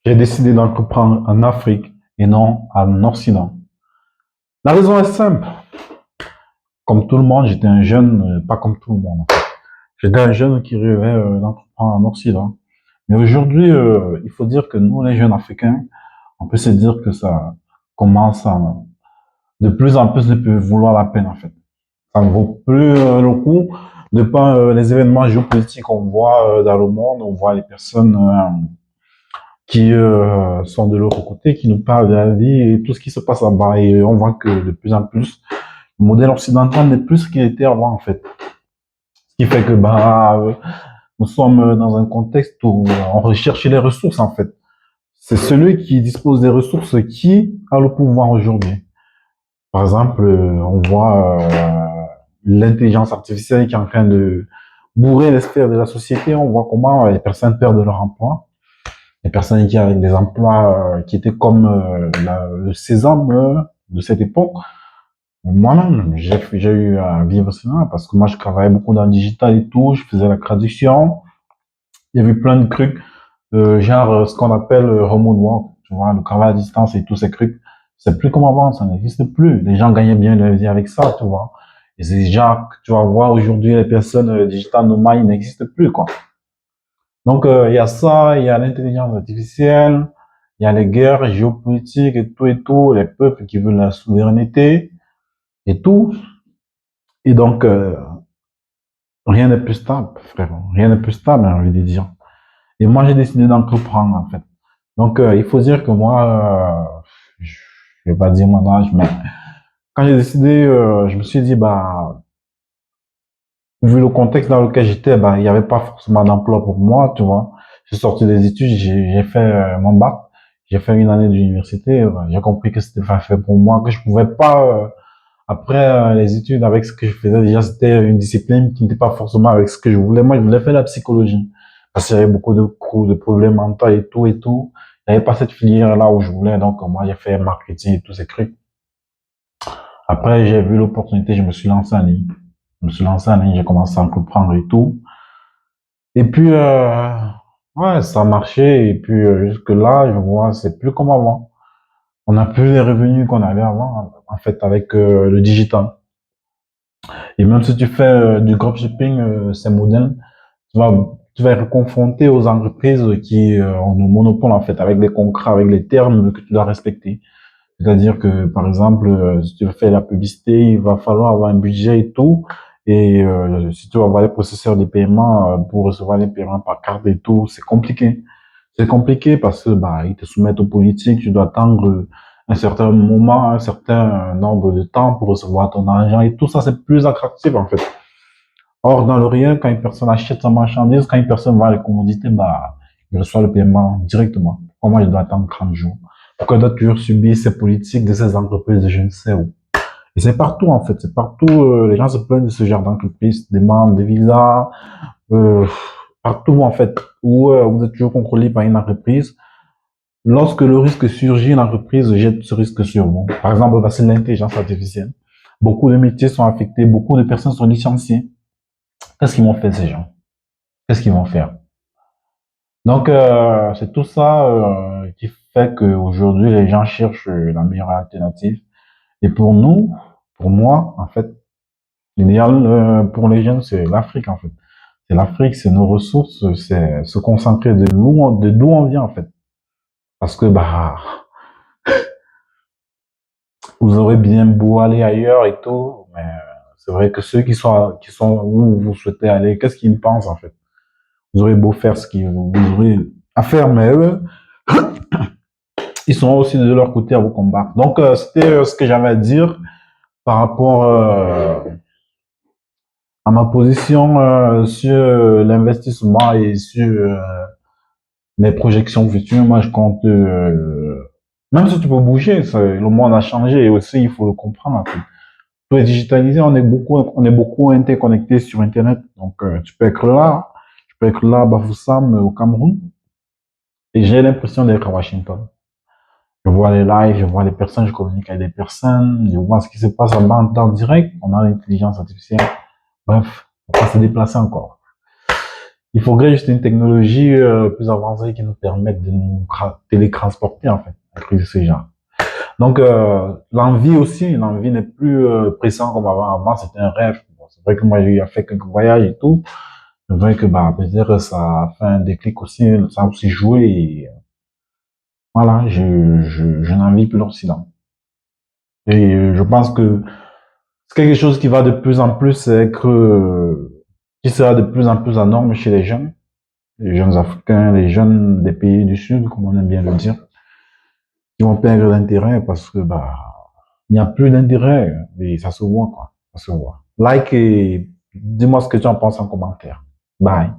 J'ai décidé d'entreprendre en Afrique et non en Occident. La raison est simple. Comme tout le monde, j'étais un jeune, pas comme tout le monde. J'étais un jeune qui rêvait d'entreprendre en Occident. Mais aujourd'hui, il faut dire que nous, les jeunes Africains, on peut se dire que ça commence à de plus en plus de vouloir la peine, en fait. Ça ne vaut plus le coup de pas les événements géopolitiques qu'on voit dans le monde. On voit les personnes qui sont de l'autre côté, qui nous parlent de la vie et tout ce qui se passe là-bas. Et on voit que de plus en plus, le modèle occidental n'est plus ce qu'il était avant, en fait. Ce qui fait que nous sommes dans un contexte où on recherche les ressources, en fait. C'est celui qui dispose des ressources qui a le pouvoir aujourd'hui. Par exemple, on voit l'intelligence artificielle qui est en train de bourrer les sphères de la société. On voit comment les personnes perdent leur emploi. Les personnes qui avaient des emplois qui étaient comme le sésame de cette époque. Moi-même, j'ai eu à vivre cela parce que moi, je travaillais beaucoup dans le digital et tout. Je faisais la traduction. Il y avait plein de trucs, genre ce qu'on appelle remote work, tu vois, le travail à distance et tous ces trucs. C'est plus comme avant, ça n'existe plus. Les gens gagnaient bien leur vie avec ça, tu vois. Et c'est déjà que tu vas voir aujourd'hui, les personnes digitales nomades, ils n'existent plus, quoi. Donc, il y a ça, il y a l'intelligence artificielle, il y a les guerres géopolitiques et tout, les peuples qui veulent la souveraineté et tout. Et donc, rien n'est plus stable, frère. Rien n'est plus stable, j'ai envie de dire. Et moi, j'ai décidé d'entreprendre, en fait. Donc, il faut dire que moi, je vais pas dire mon âge, mais quand j'ai décidé, je me suis dit, vu le contexte dans lequel j'étais, il n'y avait pas forcément d'emploi pour moi, tu vois. J'ai sorti des études, j'ai fait mon bac, j'ai fait une année d'université, j'ai compris que c'était pas fait pour moi, que je pouvais pas, après les études, avec ce que je faisais déjà, c'était une discipline qui n'était pas forcément avec ce que je voulais. Moi, je voulais faire la psychologie, parce qu'il y avait beaucoup de problèmes mentaux et tout et tout. Il n'y avait pas cette filière là où je voulais, donc moi, j'ai fait marketing et tous ces trucs. Après, j'ai vu l'opportunité, je me suis lancé en ligne. Je me suis lancé en ligne, j'ai commencé à entreprendre et tout. Et puis, ouais, ça a marché. Et puis, jusque-là, je vois, c'est plus comme avant. On n'a plus les revenus qu'on avait avant, en fait, avec le digital. Et même si tu fais du dropshipping, c'est moderne, tu vas, tu vas être confronté aux entreprises qui ont le monopole, en fait, avec des contrats, avec les termes que tu dois respecter. C'est-à-dire que, par exemple, si tu veux faire la publicité, il va falloir avoir un budget et tout. Et si tu vas avoir les processeurs de paiement pour recevoir les paiements par carte et tout, c'est compliqué. C'est compliqué parce que ils te soumettent aux politiques, tu dois attendre un certain moment, un certain nombre de temps pour recevoir ton argent et tout ça, c'est plus attractif en fait. Or, dans le réel, quand une personne achète sa marchandise, quand une personne va à la commodité, il reçoit le paiement directement. Pourquoi moi, je dois attendre 30 jours? Pourquoi je dois toujours subir ces politiques de ces entreprises de je ne sais où? Et c'est partout, en fait. C'est partout. Les gens se plaignent de ce genre d'entreprise, demandent des visas, euh, partout, en fait, où vous êtes toujours contrôlé par une entreprise. Lorsque le risque surgit, l'entreprise jette ce risque sur vous. Par exemple, c'est l'intelligence artificielle. Beaucoup de métiers sont affectés, beaucoup de personnes sont licenciées. Qu'est-ce qu'ils vont faire, ces gens? Qu'est-ce qu'ils vont faire? Donc, c'est tout ça qui fait qu'aujourd'hui, les gens cherchent la meilleure alternative. Et pour nous, pour moi, en fait, l'idéal pour les jeunes, c'est l'Afrique, en fait. C'est l'Afrique, c'est nos ressources, c'est se concentrer de d'où on vient, en fait. Parce que, vous aurez bien beau aller ailleurs et tout, mais c'est vrai que ceux qui sont où vous souhaitez aller, qu'est-ce qu'ils pensent, en fait? Vous aurez beau faire ce que vous aurez à faire, mais eux, ils sont aussi de leur côté à vous combattre. Donc, c'était ce que j'avais à dire par rapport à ma position sur l'investissement et sur mes projections futures. Moi, je compte, même si tu peux bouger, le monde a changé et aussi, il faut le comprendre. En fait. Tout est digitalisé, on est beaucoup interconnectés sur Internet. Donc, tu peux être là à Bafoussam, au Cameroun, et j'ai l'impression d'être à Washington. Je vois les lives, je vois les personnes, je communique avec des personnes, je vois ce qui se passe en temps direct. On a l'intelligence artificielle. Bref, faut pas se déplacer encore. Il faudrait juste une technologie plus avancée qui nous permette de nous télétransporter, en fait, un truc de ce genre. Donc, l'envie aussi, l'envie n'est plus pressant comme avant. Avant, c'était un rêve. Bon, c'est vrai que moi, j'ai fait quelques voyages et tout. C'est vrai que, bah, peut-être ça a fait un déclic aussi, ça a aussi joué. Et, voilà, je n'envie plus l'Occident. Et je pense que c'est quelque chose qui va de plus en plus être, qui sera de plus en plus la norme chez les jeunes Africains, les jeunes des pays du Sud, comme on aime bien le dire, qui vont perdre l'intérêt parce que, bah, il n'y a plus d'intérêt et ça se voit, quoi. Ça se voit. Like et dis-moi ce que tu en penses en commentaire. Bye.